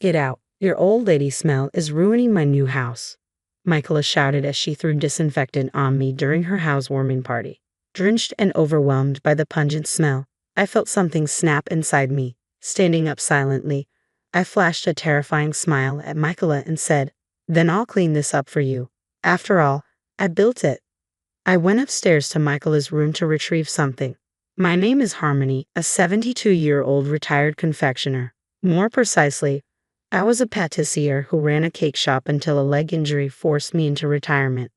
Get out. Your old lady smell is ruining my new house, Michaela shouted as she threw disinfectant on me during her housewarming party. Drenched and overwhelmed by the pungent smell, I felt something snap inside me. Standing up silently, I flashed a terrifying smile at Michaela and said, "Then I'll clean this up for you. After all, I built it." I went upstairs to Michaela's room to retrieve something. My name is Harmony, a 72-year-old retired confectioner. More precisely, I was a patissier who ran a cake shop until a leg injury forced me into retirement.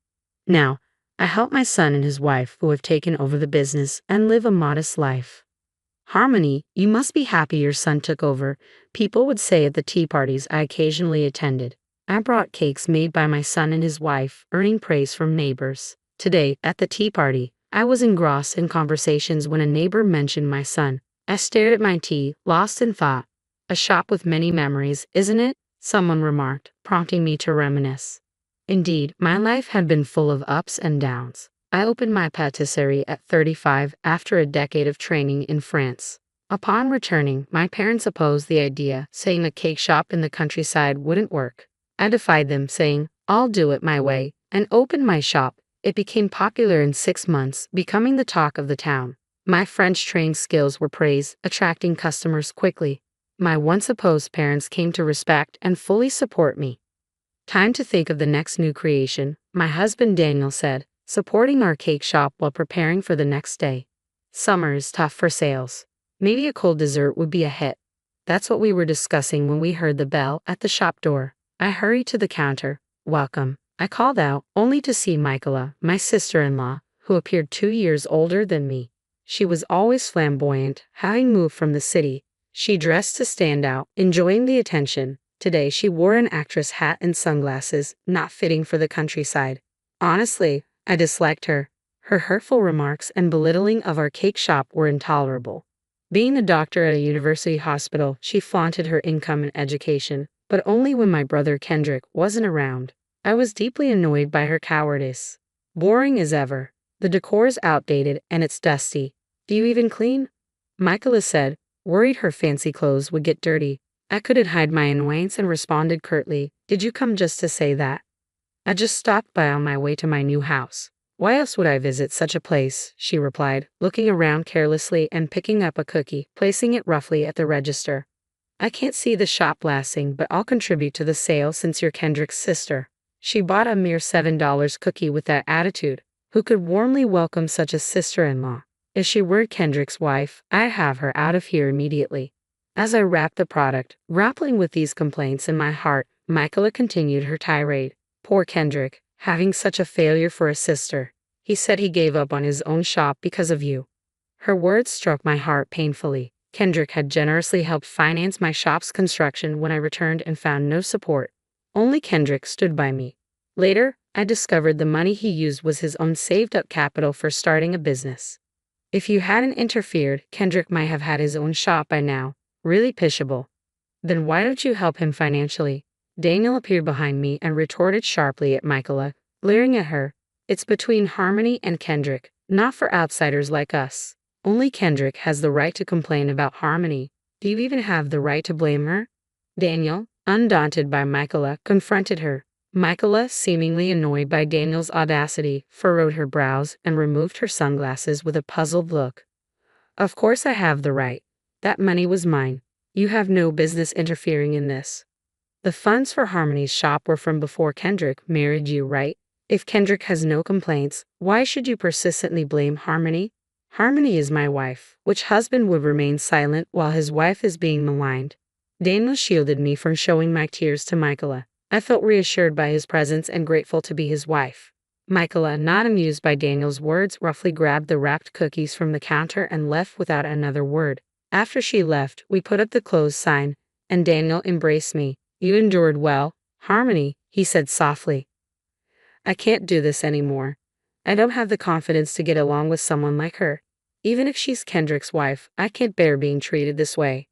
Now, I help my son and his wife who have taken over the business and live a modest life. Harmony, you must be happy your son took over, people would say at the tea parties I occasionally attended. I brought cakes made by my son and his wife, earning praise from neighbors. Today, at the tea party, I was engrossed in conversations when a neighbor mentioned my son. I stared at my tea, lost in thought. "A shop with many memories, isn't it?" someone remarked, prompting me to reminisce. Indeed, my life had been full of ups and downs. I opened my patisserie at 35 after a decade of training in France. Upon returning, my parents opposed the idea, saying a cake shop in the countryside wouldn't work. I defied them, saying, "I'll do it my way," and opened my shop. It became popular in 6 months, becoming the talk of the town. My French trained skills were praised, attracting customers quickly. My once opposed parents came to respect and fully support me. "Time to think of the next new creation," my husband Daniel said, supporting our cake shop while preparing for the next day. "Summer is tough for sales. Maybe a cold dessert would be a hit." That's what we were discussing when we heard the bell at the shop door. I hurried to the counter. "Welcome," I called out, only to see Michaela, my sister-in-law, who appeared 2 years older than me. She was always flamboyant, having moved from the city. She dressed to stand out, enjoying the attention. Today she wore an actress hat and sunglasses, not fitting for the countryside. Honestly, I disliked her. Her hurtful remarks and belittling of our cake shop were intolerable. Being a doctor at a university hospital, she flaunted her income and education, but only when my brother Kendrick wasn't around. I was deeply annoyed by her cowardice. Boring as ever. The decor's outdated and it's dusty. "Do you even clean?" Michaela said, worried her fancy clothes would get dirty. I couldn't hide my annoyance and responded curtly, "Did you come just to say that?" "I just stopped by on my way to my new house. Why else would I visit such a place?" she replied, looking around carelessly and picking up a cookie, placing it roughly at the register. "I can't see the shop lasting, but I'll contribute to the sale since you're Kendrick's sister." She bought a mere $7 cookie with that attitude. Who could warmly welcome such a sister-in-law? If she were Kendrick's wife, I'd have her out of here immediately. As I wrapped the product, grappling with these complaints in my heart, Michaela continued her tirade. "Poor Kendrick, having such a failure for a sister. He said he gave up on his own shop because of you." Her words struck my heart painfully. Kendrick had generously helped finance my shop's construction when I returned and found no support. Only Kendrick stood by me. Later, I discovered the money he used was his own saved-up capital for starting a business. If you hadn't interfered, Kendrick might have had his own shop by now. Really pishable. "Then why don't you help him financially?" Daniel appeared behind me and retorted sharply at Michaela, glaring at her. "It's between Harmony and Kendrick, not for outsiders like us. Only Kendrick has the right to complain about Harmony. Do you even have the right to blame her?" Daniel, undaunted by Michaela, confronted her. Michaela, seemingly annoyed by Daniel's audacity, furrowed her brows and removed her sunglasses with a puzzled look. "Of course I have the right. That money was mine. You have no business interfering in this. The funds for Harmony's shop were from before Kendrick married you, right? If Kendrick has no complaints, why should you persistently blame Harmony? Harmony is my wife." Which husband would remain silent while his wife is being maligned? Daniel shielded me from showing my tears to Michaela. I felt reassured by his presence and grateful to be his wife. Michaela, not amused by Daniel's words, roughly grabbed the wrapped cookies from the counter and left without another word. After she left, we put up the closed sign, and Daniel embraced me. "You endured well, Harmony," he said softly. "I can't do this anymore. I don't have the confidence to get along with someone like her. Even if she's Kendrick's wife, I can't bear being treated this way."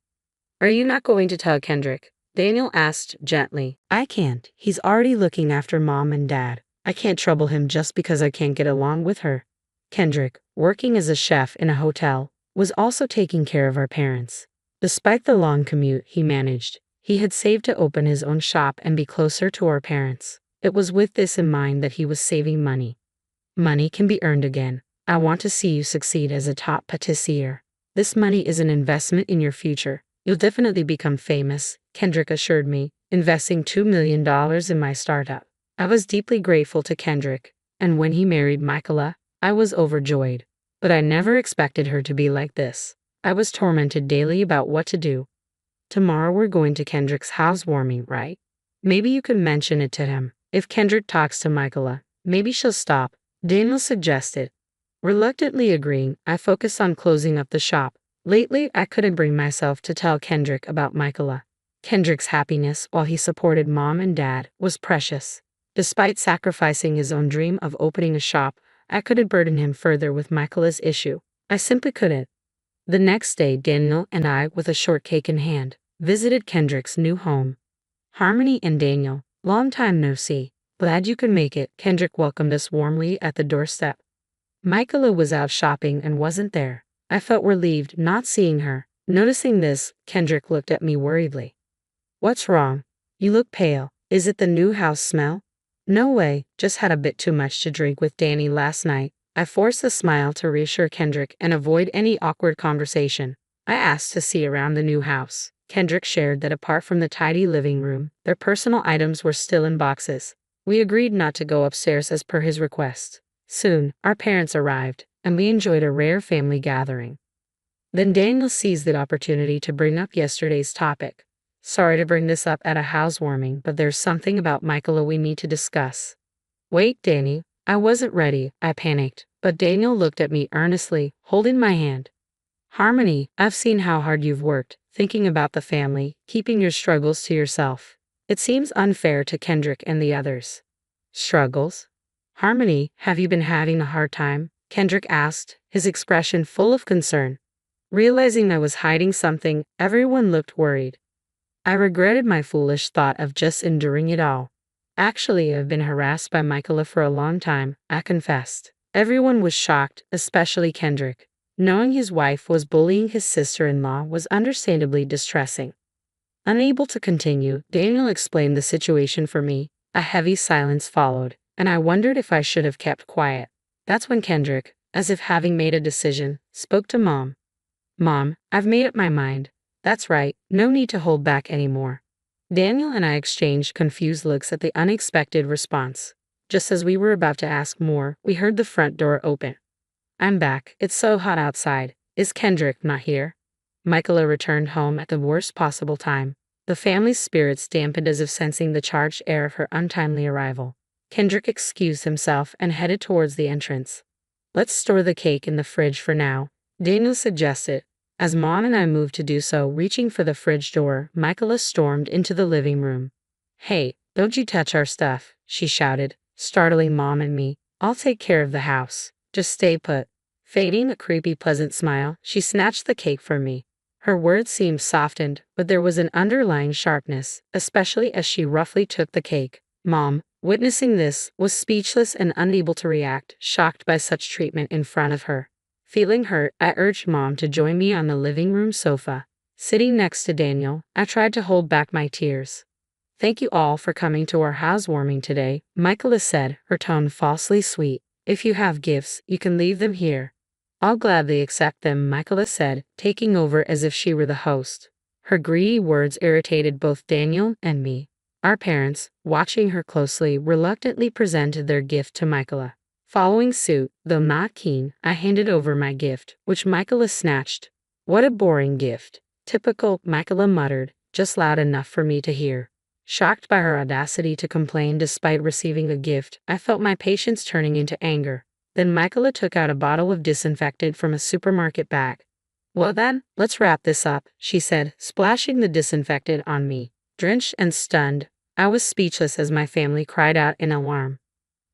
"Are you not going to tell Kendrick?" Daniel asked gently. "I can't. He's already looking after Mom and Dad. I can't trouble him just because I can't get along with her." Kendrick, working as a chef in a hotel, was also taking care of our parents. Despite the long commute, he managed. He had saved to open his own shop and be closer to our parents. It was with this in mind that he was saving money. Money can be earned again. I want to see you succeed as a top patissier. This money is an investment in your future. You'll definitely become famous, Kendrick assured me, investing $2 million in my startup. I was deeply grateful to Kendrick, and when he married Michaela, I was overjoyed. But I never expected her to be like this. I was tormented daily about what to do. Tomorrow we're going to Kendrick's housewarming, right? Maybe you could mention it to him. If Kendrick talks to Michaela, maybe she'll stop, Daniel suggested. Reluctantly agreeing, I focused on closing up the shop. Lately, I couldn't bring myself to tell Kendrick about Michaela. Kendrick's happiness, while he supported Mom and Dad, was precious. Despite sacrificing his own dream of opening a shop, I couldn't burden him further with Michaela's issue. I simply couldn't. The next day, Daniel and I, with a shortcake in hand, visited Kendrick's new home. Harmony and Daniel, long time no see. Glad you could make it, Kendrick welcomed us warmly at the doorstep. Michaela was out shopping and wasn't there. I felt relieved not seeing her. Noticing this, Kendrick looked at me worriedly. What's wrong? You look pale. Is it the new house smell? No way, just had a bit too much to drink with Danny last night. I forced a smile to reassure Kendrick and avoid any awkward conversation. I asked to see around the new house. Kendrick shared that apart from the tidy living room, their personal items were still in boxes. We agreed not to go upstairs as per his request. Soon, our parents arrived, and we enjoyed a rare family gathering. Then Daniel seized the opportunity to bring up yesterday's topic. Sorry to bring this up at a housewarming, but there's something about Michaela we need to discuss. Wait, Danny, I wasn't ready, I panicked, but Daniel looked at me earnestly, holding my hand. Harmony, I've seen how hard you've worked, thinking about the family, keeping your struggles to yourself. It seems unfair to Kendrick and the others. Struggles? Harmony, have you been having a hard time? Kendrick asked, his expression full of concern. Realizing I was hiding something, everyone looked worried. I regretted my foolish thought of just enduring it all. Actually, I've been harassed by Michaela for a long time, I confessed. Everyone was shocked, especially Kendrick. Knowing his wife was bullying his sister-in-law was understandably distressing. Unable to continue, Daniel explained the situation for me. A heavy silence followed, and I wondered if I should have kept quiet. That's when Kendrick, as if having made a decision, spoke to Mom. Mom, I've made up my mind. That's right, no need to hold back anymore. Daniel and I exchanged confused looks at the unexpected response. Just as we were about to ask more, we heard the front door open. I'm back. It's so hot outside. Is Kendrick not here? Michaela returned home at the worst possible time. The family's spirits dampened as if sensing the charged air of her untimely arrival. Kendrick excused himself and headed towards the entrance. Let's store the cake in the fridge for now, Daniel suggested. As Mom and I moved to do so, reaching for the fridge door, Michaela stormed into the living room. Hey, don't you touch our stuff, she shouted, startling Mom and me. I'll take care of the house. Just stay put. Fading a creepy pleasant smile, she snatched the cake from me. Her words seemed softened, but there was an underlying sharpness, especially as she roughly took the cake. Mom, witnessing this, was speechless and unable to react, shocked by such treatment in front of her. Feeling hurt, I urged Mom to join me on the living room sofa. Sitting next to Daniel, I tried to hold back my tears. Thank you all for coming to our housewarming today, Michaela said, her tone falsely sweet. If you have gifts, you can leave them here. I'll gladly accept them, Michaela said, taking over as if she were the host. Her greedy words irritated both Daniel and me. Our parents, watching her closely, reluctantly presented their gift to Michaela. Following suit, though not keen, I handed over my gift, which Michaela snatched. What a boring gift. Typical, Michaela muttered, just loud enough for me to hear. Shocked by her audacity to complain despite receiving a gift, I felt my patience turning into anger. Then Michaela took out a bottle of disinfectant from a supermarket bag. Well then, let's wrap this up, she said, splashing the disinfectant on me. Drenched and stunned, I was speechless as my family cried out in alarm.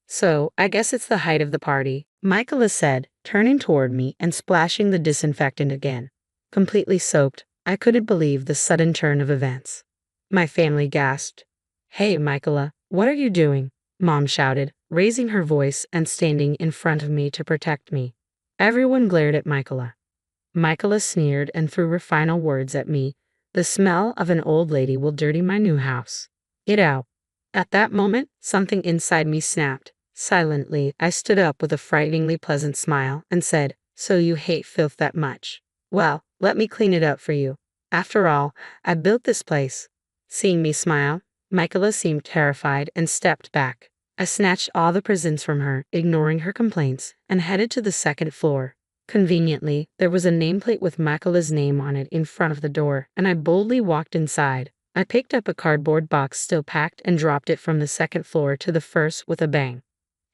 So, I guess it's the height of the party, Michaela said, turning toward me and splashing the disinfectant again. Completely soaked, I couldn't believe the sudden turn of events. My family gasped. Hey, Michaela, what are you doing? Mom shouted, raising her voice and standing in front of me to protect me. Everyone glared at Michaela. Michaela sneered and threw her final words at me. The smell of an old lady will dirty my new house. Get out. At that moment, something inside me snapped. Silently, I stood up with a frighteningly pleasant smile and said, "So you hate filth that much? Well, let me clean it up for you. After all, I built this place." Seeing me smile, Michaela seemed terrified and stepped back. I snatched all the presents from her, ignoring her complaints, and headed to the second floor. Conveniently, there was a nameplate with Michaela's name on it in front of the door, and I boldly walked inside. I picked up a cardboard box still packed and dropped it from the second floor to the first with a bang.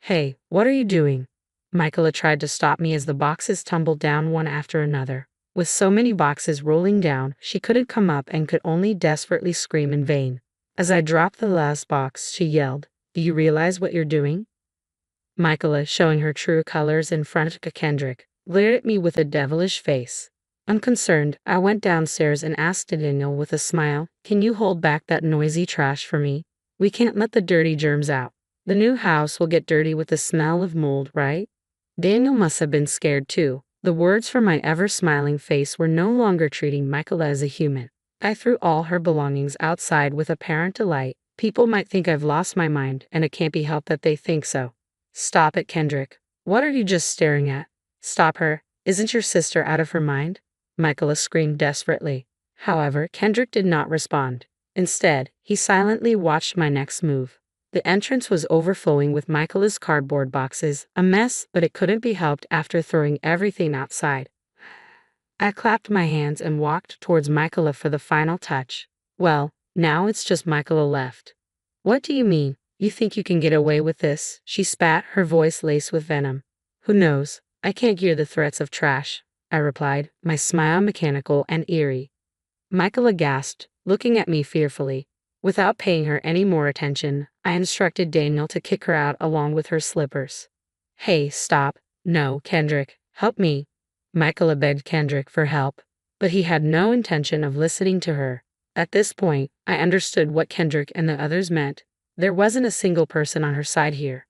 "Hey, what are you doing?" Michaela tried to stop me as the boxes tumbled down one after another. With so many boxes rolling down, she couldn't come up and could only desperately scream in vain. As I dropped the last box, she yelled, "Do you realize what you're doing?" Michaela, showing her true colors in front of Kendrick, glared at me with a devilish face. Unconcerned, I went downstairs and asked Daniel with a smile, "Can you hold back that noisy trash for me? We can't let the dirty germs out. The new house will get dirty with the smell of mold, right?" Daniel must have been scared too. The words from my ever-smiling face were no longer treating Michaela as a human. I threw all her belongings outside with apparent delight. People might think I've lost my mind, and it can't be helped that they think so. "Stop it, Kendrick. What are you just staring at? Stop her. Isn't your sister out of her mind?" Michaela screamed desperately. However, Kendrick did not respond. Instead, he silently watched my next move. The entrance was overflowing with Michaela's cardboard boxes, a mess, but it couldn't be helped after throwing everything outside. I clapped my hands and walked towards Michaela for the final touch. "Well, now it's just Michaela left." "What do you mean? You think you can get away with this?" She spat, her voice laced with venom. "Who knows? I can't hear the threats of trash," I replied, my smile mechanical and eerie. Michaela gasped, looking at me fearfully. Without paying her any more attention, I instructed Daniel to kick her out along with her slippers. "Hey, stop. No, Kendrick, help me." Michaela begged Kendrick for help, but he had no intention of listening to her. At this point, I understood what Kendrick and the others meant. There wasn't a single person on her side here.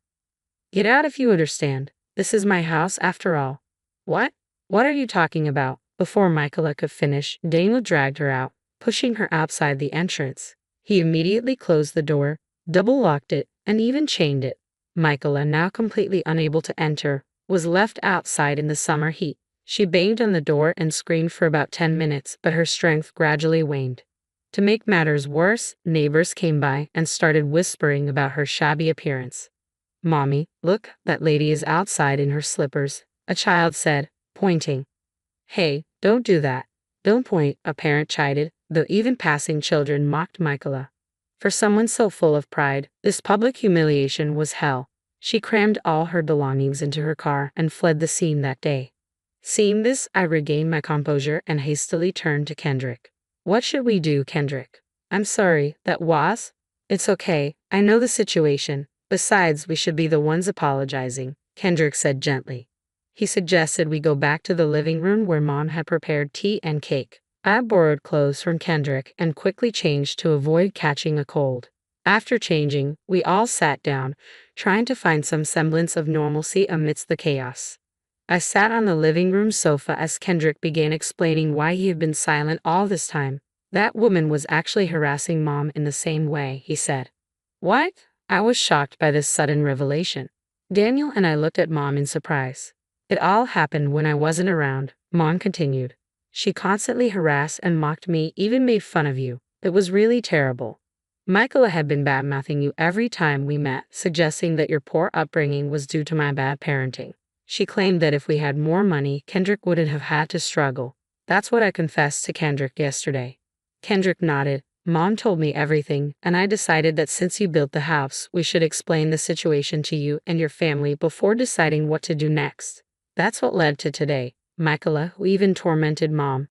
"Get out if you understand. This is my house after all." "What? What are you talking about?" Before Michaela could finish, Daniel dragged her out, pushing her outside the entrance. He immediately closed the door, double-locked it, and even chained it. Michaela, now completely unable to enter, was left outside in the summer heat. She banged on the door and screamed for about 10 minutes, but her strength gradually waned. To make matters worse, neighbors came by and started whispering about her shabby appearance. "Mommy, look, that lady is outside in her slippers," a child said, pointing. "Hey, don't do that. Don't point," a parent chided, though even passing children mocked Michaela. For someone so full of pride, this public humiliation was hell. She crammed all her belongings into her car and fled the scene that day. Seeing this, I regained my composure and hastily turned to Kendrick. "What should we do, Kendrick?" "I'm sorry, that was?" "It's okay, I know the situation. Besides, we should be the ones apologizing," Kendrick said gently. He suggested we go back to the living room where Mom had prepared tea and cake. I borrowed clothes from Kendrick and quickly changed to avoid catching a cold. After changing, we all sat down, trying to find some semblance of normalcy amidst the chaos. I sat on the living room sofa as Kendrick began explaining why he had been silent all this time. "That woman was actually harassing Mom in the same way," he said. "What?" I was shocked by this sudden revelation. Daniel and I looked at Mom in surprise. "It all happened when I wasn't around," Mom continued. "She constantly harassed and mocked me, even made fun of you. It was really terrible. Michaela had been bad-mouthing you every time we met, suggesting that your poor upbringing was due to my bad parenting. She claimed that if we had more money, Kendrick wouldn't have had to struggle. That's what I confessed to Kendrick yesterday." Kendrick nodded. "Mom told me everything, and I decided that since you built the house, we should explain the situation to you and your family before deciding what to do next. That's what led to today." Michaela, who even tormented Mom,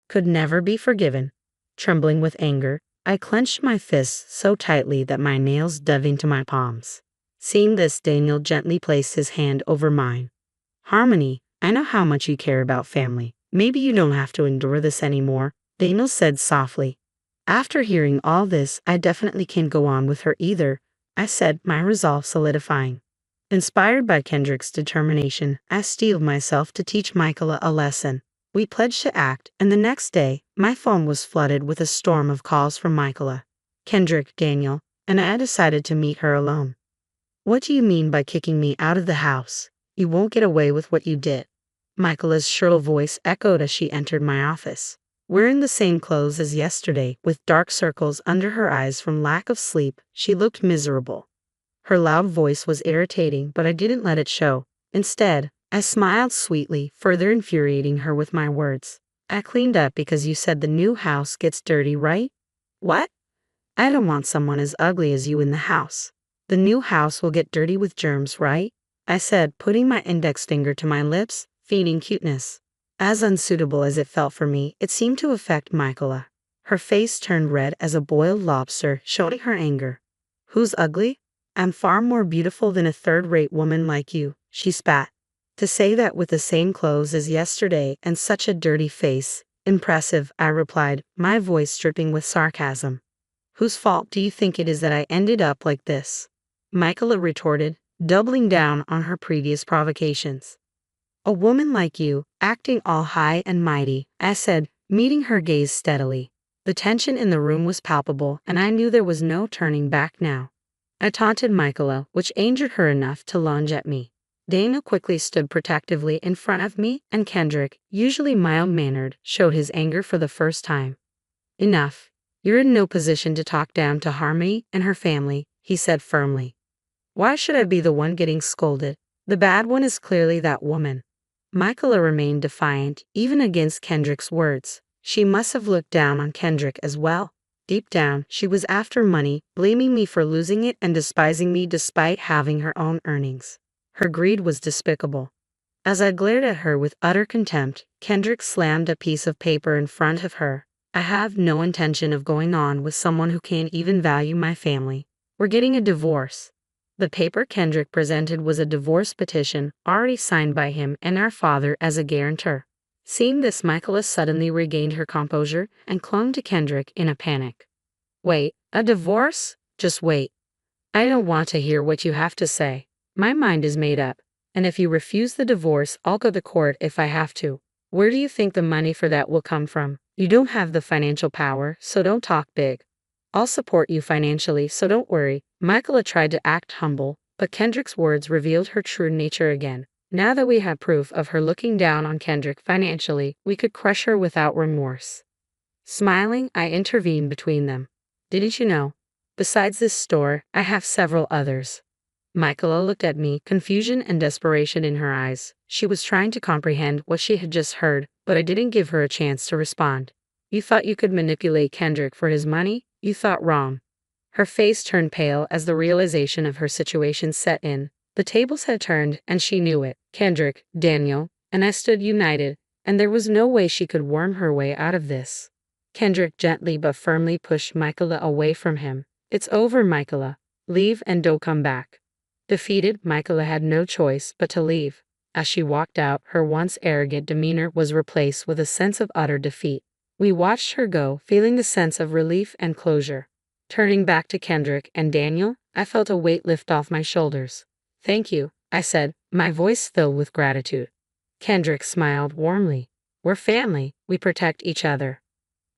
could never be forgiven. Trembling with anger, I clenched my fists so tightly that my nails dug into my palms. Seeing this, Daniel gently placed his hand over mine. "Harmony, I know how much you care about family. Maybe you don't have to endure this anymore," Daniel said softly. "After hearing all this, I definitely can't go on with her either," I said, my resolve solidifying. Inspired by Kendrick's determination, I steeled myself to teach Michaela a lesson. We pledged to act, and the next day, my phone was flooded with a storm of calls from Michaela, Kendrick, Daniel, and I decided to meet her alone. What do you mean by kicking me out of the house? You won't get away with what you did. Michaela's shrill voice echoed as she entered my office. Wearing the same clothes as yesterday, with dark circles under her eyes from lack of sleep, she looked miserable. Her loud voice was irritating, but I didn't let it show. Instead, I smiled sweetly, further infuriating her with my words. I cleaned up because you said the new house gets dirty, right? What? I don't want someone as ugly as you in the house. The new house will get dirty with germs, right? I said, putting my index finger to my lips, feigning cuteness. As unsuitable as it felt for me, it seemed to affect Michaela. Her face turned red as a boiled lobster, showing her anger. Who's ugly? I'm far more beautiful than a third-rate woman like you, she spat. To say that with the same clothes as yesterday and such a dirty face. Impressive, I replied, my voice dripping with sarcasm. Whose fault do you think it is that I ended up like this? Michaela retorted, doubling down on her previous provocations. A woman like you, acting all high and mighty, I said, meeting her gaze steadily. The tension in the room was palpable, and I knew there was no turning back now. I taunted Michaela, which angered her enough to lunge at me. Daniel quickly stood protectively in front of me, and Kendrick, usually mild-mannered, showed his anger for the first time. Enough. You're in no position to talk down to Harmony and her family, he said firmly. Why should I be the one getting scolded? The bad one is clearly that woman. Michaela remained defiant, even against Kendrick's words. She must have looked down on Kendrick as well. Deep down, she was after money, blaming me for losing it and despising me despite having her own earnings. Her greed was despicable. As I glared at her with utter contempt, Kendrick slammed a piece of paper in front of her. I have no intention of going on with someone who can't even value my family. We're getting a divorce. The paper Kendrick presented was a divorce petition already signed by him and our father as a guarantor. Seeing this, Michaela suddenly regained her composure and clung to Kendrick in a panic. Wait, a divorce? Just wait. I don't want to hear what you have to say. My mind is made up, and if you refuse the divorce, I'll go to court if I have to. Where do you think the money for that will come from? You don't have the financial power, so don't talk big. I'll support you financially, so don't worry. Michaela tried to act humble, but Kendrick's words revealed her true nature again. Now that we had proof of her looking down on Kendrick financially, we could crush her without remorse. Smiling, I intervened between them. Didn't you know? Besides this store, I have several others. Michaela looked at me, confusion and desperation in her eyes. She was trying to comprehend what she had just heard, but I didn't give her a chance to respond. You thought you could manipulate Kendrick for his money? You thought wrong. Her face turned pale as the realization of her situation set in. The tables had turned, and she knew it. Kendrick, Daniel, and I stood united, and there was no way she could worm her way out of this. Kendrick gently but firmly pushed Michaela away from him. It's over, Michaela. Leave and don't come back. Defeated, Michaela had no choice but to leave. As she walked out, her once arrogant demeanor was replaced with a sense of utter defeat. We watched her go, feeling the sense of relief and closure. Turning back to Kendrick and Daniel, I felt a weight lift off my shoulders. Thank you, I said, my voice filled with gratitude. Kendrick smiled warmly. We're family, we protect each other.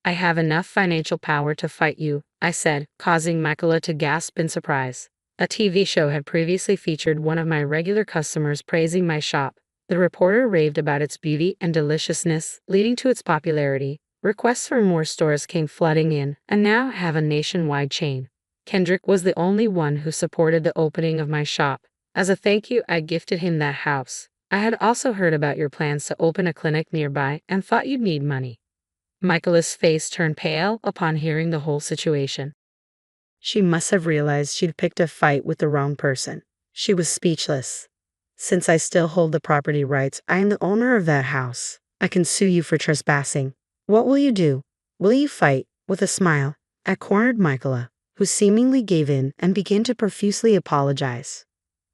I have enough financial power to fight you, I said, causing Michaela to gasp in surprise. A TV show had previously featured one of my regular customers praising my shop. The reporter raved about its beauty and deliciousness, leading to its popularity. Requests for more stores came flooding in, and now I have a nationwide chain. Kendrick was the only one who supported the opening of my shop. As a thank you, I gifted him that house. I had also heard about your plans to open a clinic nearby and thought you'd need money. Michaela's face turned pale upon hearing the whole situation. She must have realized she'd picked a fight with the wrong person. She was speechless. Since I still hold the property rights, I am the owner of that house. I can sue you for trespassing. What will you do? Will you fight? With a smile, I cornered Michaela, who seemingly gave in and began to profusely apologize.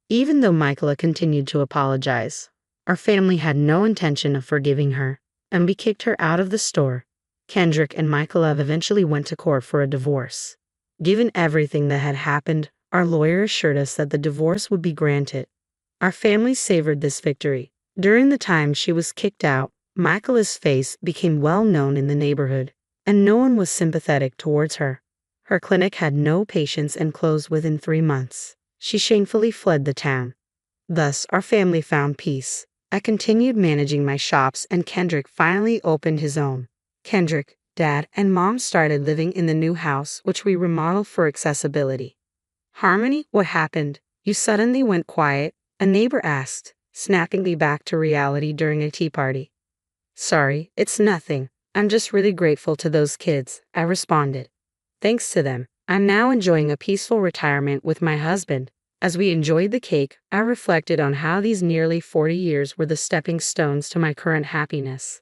Even though Michaela continued to apologize, our family had no intention of forgiving her, and we kicked her out of the store. Kendrick and Michaela eventually went to court for a divorce. Given everything that had happened, our lawyer assured us that the divorce would be granted. Our family savored this victory. During the time she was kicked out, Michaela's face became well known in the neighborhood, and no one was sympathetic towards her. Her clinic had no patients and closed within 3 months. She shamefully fled the town. Thus, our family found peace. I continued managing my shops, and Kendrick finally opened his own. Kendrick, Dad, and Mom started living in the new house, which we remodeled for accessibility. Harmony, what happened? You suddenly went quiet, a neighbor asked, snapping me back to reality during a tea party. Sorry, it's nothing. I'm just really grateful to those kids, I responded. Thanks to them, I'm now enjoying a peaceful retirement with my husband. As we enjoyed the cake, I reflected on how these nearly 40 years were the stepping stones to my current happiness.